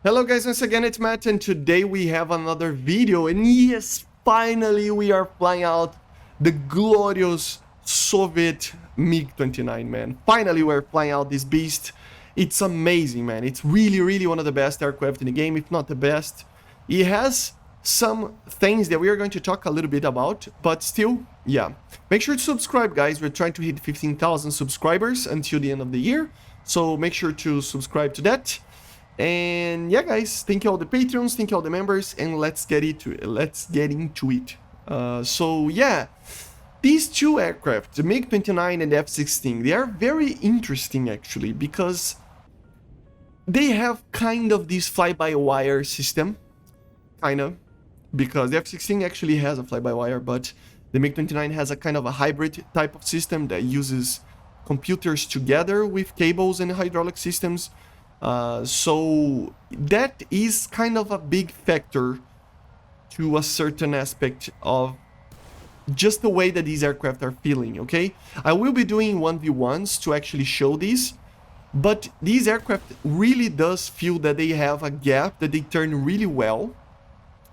Hello guys, once again it's Matt, and today we have another video, and yes, finally we are flying out the glorious Soviet MiG-29, man. Finally we're flying out this beast. It's amazing, man. It's really one of the best aircraft in the game, if not the best. It has some things that we are going to talk a little bit about, but still, yeah. Make sure to subscribe, guys. We're trying to hit 15,000 subscribers until the end of the year, so make sure to subscribe to that. And yeah, guys, thank you all the patrons, thank you all the members, and let's get into it. So yeah, these two aircraft, the MiG-29 and the F-16, they are very interesting actually, because they have kind of this fly-by-wire system, because the F-16 actually has a fly-by-wire, but the MiG-29 has a kind of a hybrid type of system that uses computers together with cables and hydraulic systems. So that is kind of a big factor to a certain aspect of just the way that these aircraft are feeling, okay? I will be doing 1v1s to actually show this, but these aircraft really does feel that they have a gap that they turn really well,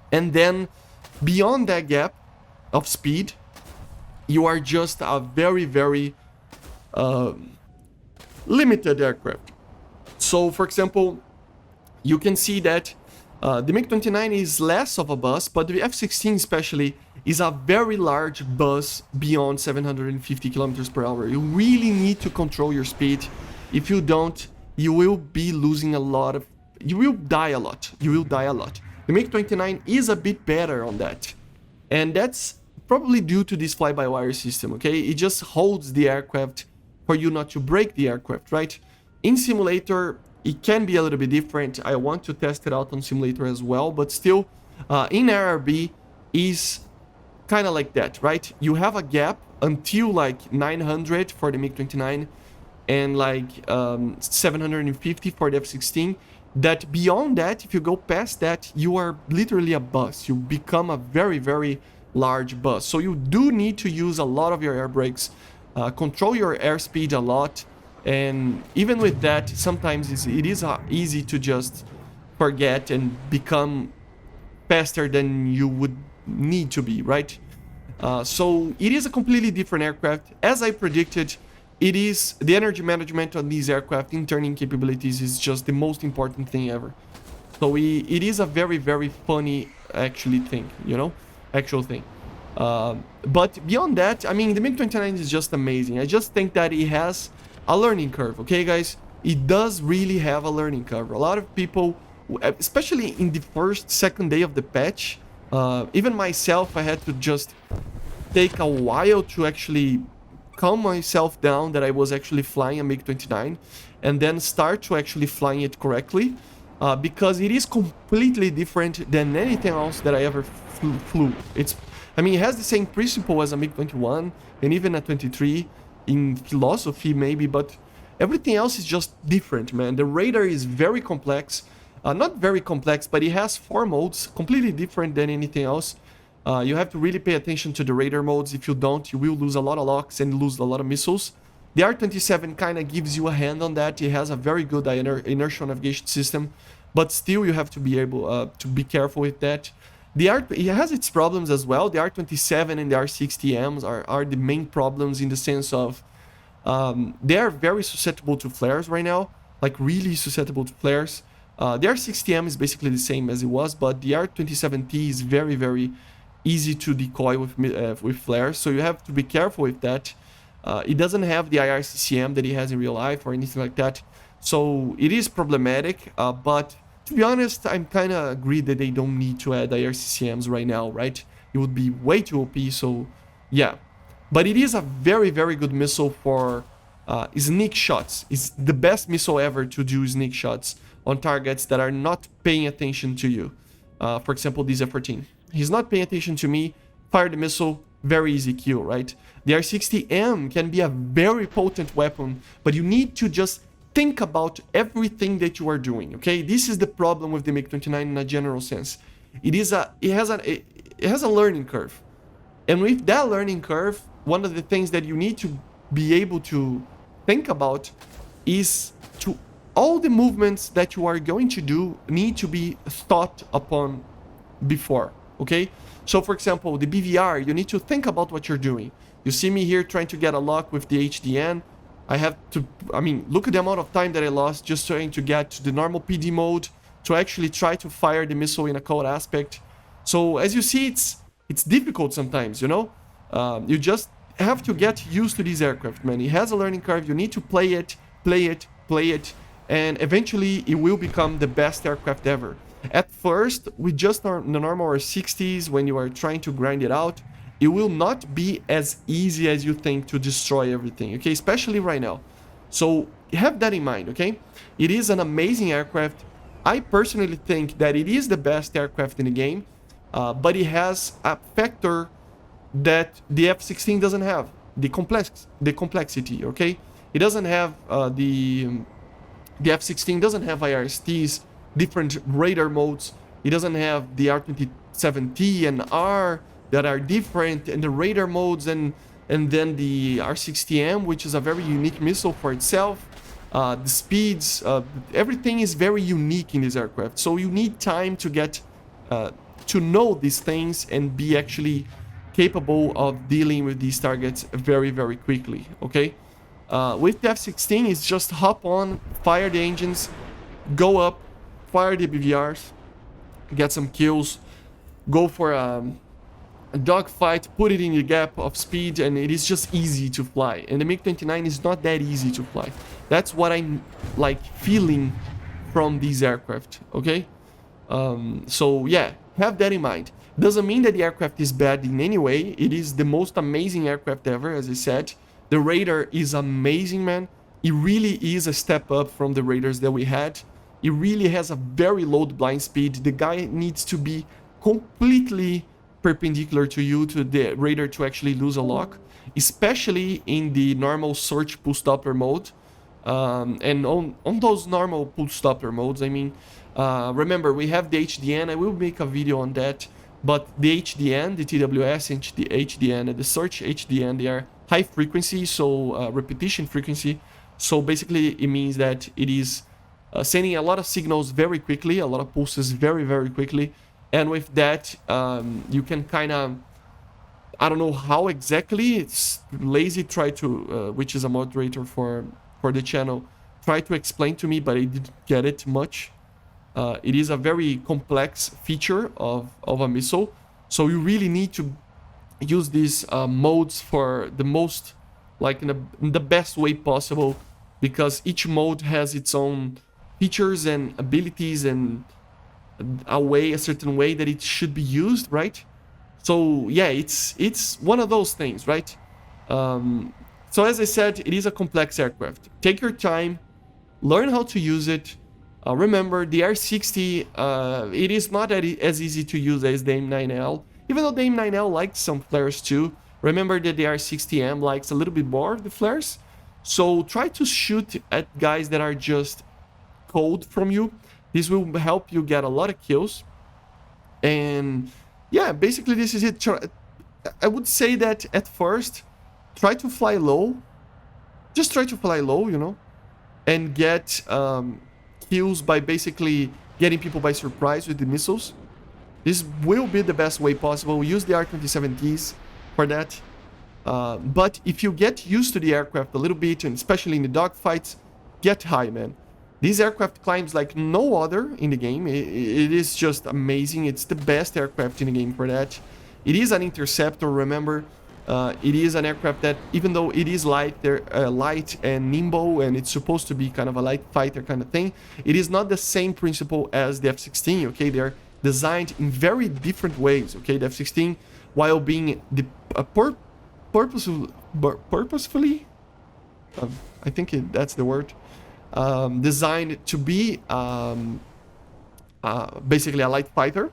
and then beyond that gap of speed, you are just a very limited aircraft. So, for example, you can see that the MiG-29 is less of a bus, but the F-16 especially is a very large bus beyond 750 kilometers per hour. You really need to control your speed. If you don't, you will be losing a lot of... You will die a lot. The MiG-29 is a bit better on that. And that's probably due to this fly-by-wire system, okay? It just holds the aircraft for you not to break the aircraft, right? In simulator, it can be a little bit different. I want to test it out on simulator as well, but still, in RRB is kind of like that, right? You have a gap until like 900 for the MiG-29 and like 750 for the F-16. That beyond that, if you go past that, you are literally a bus. You become a very large bus. So you do need to use a lot of your air brakes, control your airspeed a lot. And even with that, sometimes it is easy to just forget and become faster than you would need to be, right? So it is a completely different aircraft. As I predicted, it is the energy management on these aircraft in turning capabilities is just the most important thing ever. So it is a very funny actual thing. But beyond that, I mean, the MiG-29 is just amazing. I just think that it has a learning curve, okay, guys? It does really have a learning curve. A lot of people, especially in the second day of the patch, even myself, I had to just take a while to actually calm myself down that I was actually flying a MiG-29 and then start to actually flying it correctly, because it is completely different than anything else that I ever flew. I mean, it has the same principle as a MiG-21 and even a 23 in philosophy maybe, but everything else is just different, man. The radar is very complex, not very complex, but it has 4 modes, completely different than anything else. You have to really pay attention to the radar modes. If you don't, you will lose a lot of locks and lose a lot of missiles. The R-27 kind of gives you a hand on that. It has a very good inertial navigation system, but still you have to be able to be careful with that. It has its problems as well. The R-27 and the R-60Ms are the main problems in the sense of they are very susceptible to flares right now, like really susceptible to flares. The R-60M is basically the same as it was, but the R-27T is very easy to decoy with flares, so you have to be careful with that. It doesn't have the IRCCM that it has in real life or anything like that, so it is problematic, but to be honest, I'm kind of agree that they don't need to add IRCCMs right now, right? It would be way too OP, so yeah. But it is a very good missile for sneak shots. It's the best missile ever to do sneak shots on targets that are not paying attention to you. For example, this F-14. He's not paying attention to me, fire the missile, very easy kill, right? The R-60M can be a very potent weapon, but you need to just think about everything that you are doing, okay? This is the problem with the MiG-29 in a general sense. It has a learning curve. And with that learning curve, one of the things that you need to be able to think about is to all the movements that you are going to do need to be thought upon before, okay? So for example, the BVR, you need to think about what you're doing. You see me here trying to get a lock with the HDN. I have to, I mean, look at the amount of time that I lost just trying to get to the normal PD mode to actually try to fire the missile in a cold aspect. So as you see, it's difficult sometimes, you know? You just have to get used to this aircraft, man. It has a learning curve. You need to play it, and eventually it will become the best aircraft ever. At first, with just the normal R60s, when you are trying to grind it out, it will not be as easy as you think to destroy everything, okay? Especially right now. So have that in mind, okay? It is an amazing aircraft. I personally think that it is the best aircraft in the game, but it has a factor that the F-16 doesn't have, the complexity, okay? It doesn't have the F-16 doesn't have IRSTs, different radar modes. It doesn't have the R27T and R that are different, and the radar modes, and then the R60M, which is a very unique missile for itself. The speeds, everything is very unique in this aircraft. So you need time to get to know these things and be actually capable of dealing with these targets very, very quickly, okay? With the F-16, it's just hop on, fire the engines, go up, fire the BVRs, get some kills, go for a dogfight, put it in the gap of speed, and it is just easy to fly. And the MiG-29 is not that easy to fly. That's what I'm like feeling from these aircraft, okay? So yeah, have that in mind. Doesn't mean that the aircraft is bad in any way. It is the most amazing aircraft ever, as I said. The radar is amazing, man. It really is a step up from the radars that we had. It really has a very low blind speed. The guy needs to be completely perpendicular to you, to the radar, to actually lose a lock, especially in the normal search pull stopper mode. And on those normal pull stopper modes, I mean, remember, we have the HDN. I will make a video on that. But the HDN, the TWS, and the HDN, and the search HDN, they are high frequency, so repetition frequency. So basically, it means that it is sending a lot of signals very quickly, a lot of pulses very, very quickly. And with that, you can kind of, I don't know how exactly, it's Lazy tried to, which is a moderator for the channel, try to explain to me, but I didn't get it much. It is a very complex feature of a missile, so you really need to use these modes for the most, like in the best way possible, because each mode has its own features and abilities and a certain way that it should be used, right? So yeah, it's one of those things, right? So as I said, it is a complex aircraft. Take your time, learn how to use it. Remember, the R60, it is not as easy to use as the M9L, even though the M9L likes some flares too. Remember that the R60M likes a little bit more of the flares. So try to shoot at guys that are just cold from you. This will help you get a lot of kills. And yeah, basically this is it. I would say that at first, try to fly low. Just try to fly low, you know, and get kills by basically getting people by surprise with the missiles. This will be the best way possible. Use the R27Ts for that. But if you get used to the aircraft a little bit, and especially in the dogfights, get high, man. This aircraft climbs like no other in the game. It is just amazing. It's the best aircraft in the game for that. It is an interceptor, remember. It is an aircraft that, even though it is light and nimble, and it's supposed to be kind of a light fighter kind of thing, it is not the same principle as the F-16, okay? They're designed in very different ways, okay? The F-16, while being purposefully, I think that's the word, designed to be basically a light fighter.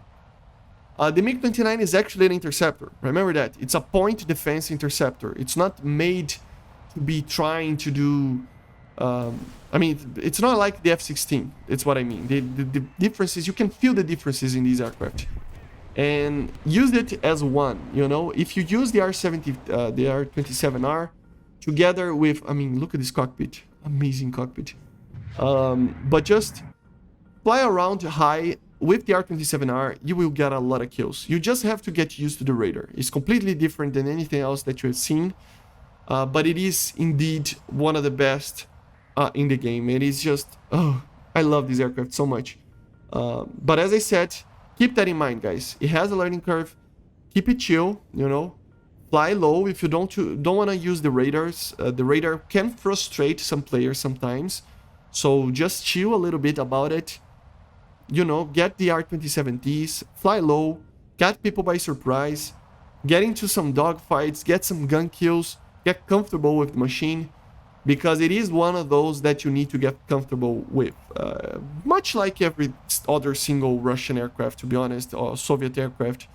The MiG-29 is actually an interceptor. Remember that. It's a point defense interceptor. It's not made to be trying to do... I mean, it's not like the F-16. It's what I mean. The differences, you can feel the differences in these aircraft. And use it as one, you know? If you use the the R27R, together with... I mean, look at this cockpit. Amazing cockpit. But just fly around high with the R27R, you will get a lot of kills. You just have to get used to the radar. It's completely different than anything else that you've seen, but it is indeed one of the best in the game. It is just, oh, I love this aircraft so much. But as I said, keep that in mind, guys. It has a learning curve. Keep it chill, you know. Fly low if you don't want to use the radars. The radar can frustrate some players sometimes. So just chill a little bit about it. You know, get the R27Ts, fly low, get people by surprise, get into some dogfights, get some gun kills, get comfortable with the machine, because it is one of those that you need to get comfortable with. Much like every other single Russian aircraft, to be honest, or Soviet aircraft.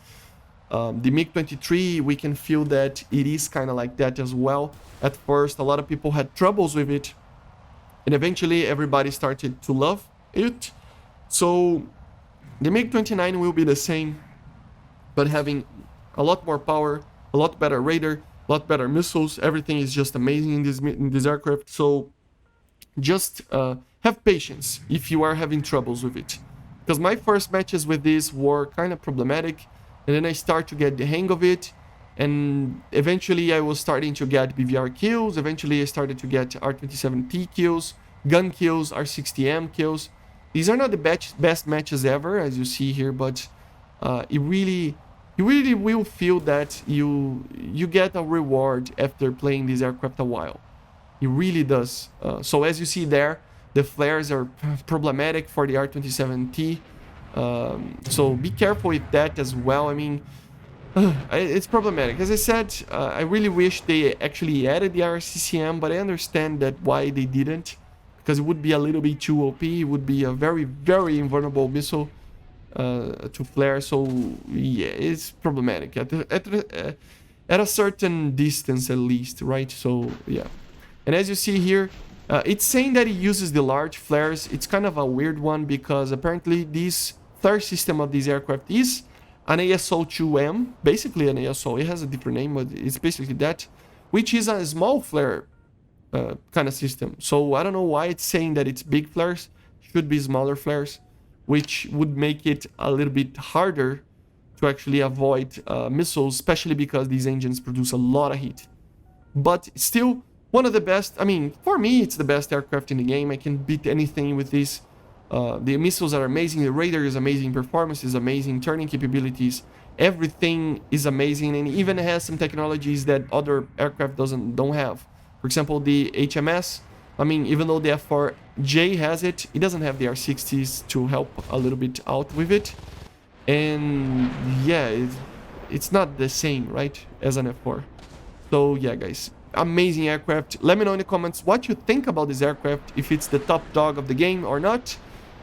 The MiG-23, we can feel that it is kind of like that as well. At first, a lot of people had troubles with it, and eventually everybody started to love it. So the MiG-29 will be the same, but having a lot more power, a lot better radar, a lot better missiles. Everything is just amazing in this aircraft. So just have patience if you are having troubles with it. Because my first matches with this were kind of problematic, and then I start to get the hang of it, and eventually I was starting to get BVR kills. Eventually I started to get R27T kills, gun kills, R60M kills. These are not the best matches ever, as you see here, but you really will feel that you get a reward after playing this aircraft a while. It really does. So as you see there, the flares are problematic for the R27T. So be careful with that as well. I mean, it's problematic. As I said, I really wish they actually added the RCCM, but I understand that why they didn't. Because it would be a little bit too OP. It would be a very, very invulnerable missile to flare. So yeah, it's problematic at a certain distance at least, right? So yeah. And as you see here, it's saying that it uses the large flares. It's kind of a weird one because apparently this flare system of this aircraft is an ASO-2M, basically an ASO. It has a different name, but it's basically that, which is a small flare kind of system. So I don't know why it's saying that it's big flares. Should be smaller flares, which would make it a little bit harder to actually avoid missiles, especially because these engines produce a lot of heat. But still, one of the best. I mean, for me, it's the best aircraft in the game. I can beat anything with this. The missiles are amazing. The radar is amazing. Performance is amazing. Turning capabilities. Everything is amazing, and even has some technologies that other aircraft don't have. For example, the HMS, I mean, even though the F4J has it, it doesn't have the R60s to help a little bit out with it. And yeah, it's not the same, right, as an F4. So yeah, guys, amazing aircraft. Let me know in the comments what you think about this aircraft, if it's the top dog of the game or not.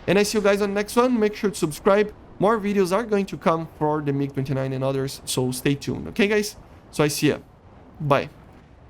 And I see you guys on the next one. Make sure to subscribe. More videos are going to come for the MiG-29 and others, so stay tuned. Okay, guys? So I see ya. Bye.